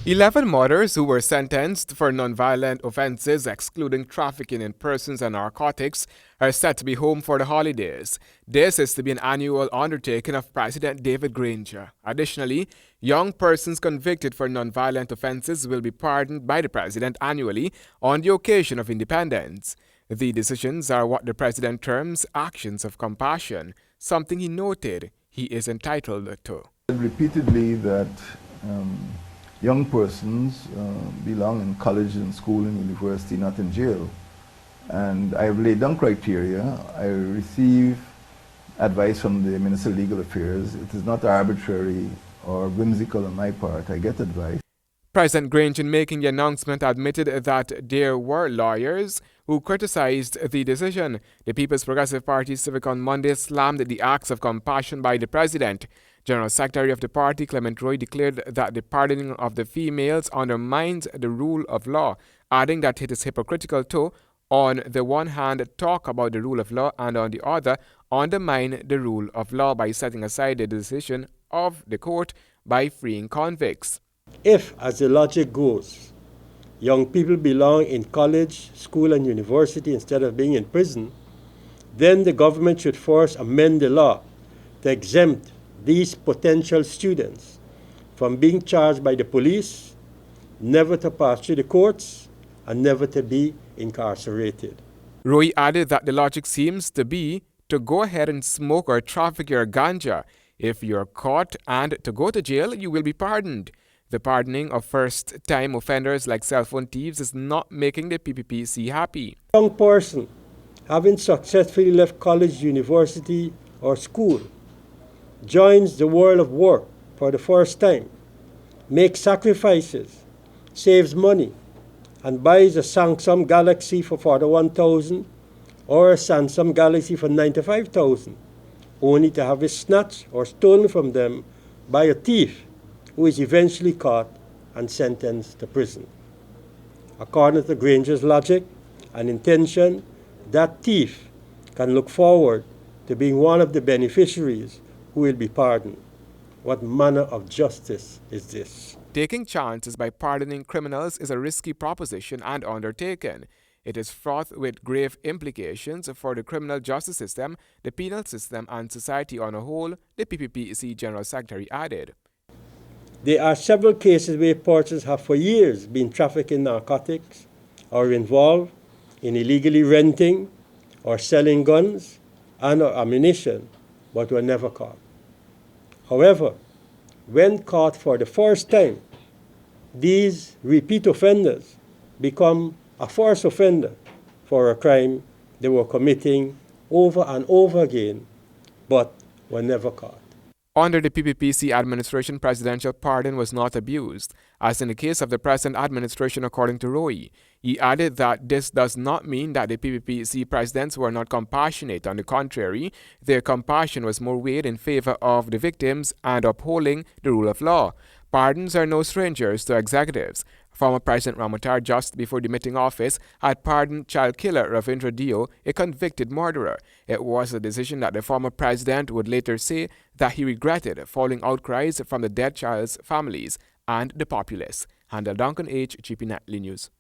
11 mothers who were sentenced for non-violent offences excluding trafficking in persons and narcotics are set to be home for the holidays. This is to be an annual undertaking of President David Granger. Additionally, young persons convicted for non-violent offences will be pardoned by the President annually on the occasion of independence. The decisions are what the President terms actions of compassion, something he noted he is entitled to. Repeatedly that young persons belong in college and school and university, not in jail. And I have laid down criteria. I receive advice from the Minister of Legal Affairs. It is not arbitrary or whimsical on my part. I get advice. President Granger, in making the announcement, admitted that there were lawyers who criticized the decision. The People's Progressive Party Civic on Monday slammed the acts of compassion by the President. General Secretary of the party, Clement Roy, declared that the pardoning of the females undermines the rule of law, adding that it is hypocritical to, on the one hand, talk about the rule of law and on the other, undermine the rule of law by setting aside the decision of the court by freeing convicts. If, as the logic goes, young people belong in college, school, and university instead of being in prison, then the government should first amend the law to exempt these potential students from being charged by the police, never to pass through the courts, and never to be incarcerated. Roy added that the logic seems to be to go ahead and smoke or traffic your ganja. If you're caught and to go to jail, you will be pardoned. The pardoning of first-time offenders like cell phone thieves is not making the PPPC happy. A young person, having successfully left college, university, or school, joins the world of work for the first time, makes sacrifices, saves money, and buys a Samsung Galaxy for $41,000 or a Samsung Galaxy for $95,000, only to have it snatched or stolen from them by a thief who is eventually caught and sentenced to prison. According to Granger's logic and intention, that thief can look forward to being one of the beneficiaries who will be pardoned. What manner of justice is this? Taking chances by pardoning criminals is a risky proposition and undertaken. It is fraught with grave implications for the criminal justice system, the penal system, and society on a whole, the PPPC General Secretary added. There are several cases where persons have for years been trafficking narcotics or involved in illegally renting or selling guns and or ammunition, but were never caught. However, when caught for the first time, these repeat offenders become a first offender for a crime they were committing over and over again, but were never caught. Under the PPPC administration, presidential pardon was not abused, as in the case of the present administration, according to Roy. He added that this does not mean that the PPPC presidents were not compassionate. On the contrary, their compassion was more weighed in favor of the victims and upholding the rule of law. Pardons are no strangers to executives. Former President Ramotar, just before demitting office, had pardoned child killer Ravindra Dio, a convicted murderer. It was a decision that the former president would later say that he regretted, following outcries from the dead child's families and the populace. Handel Duncan H, GP Nightly News.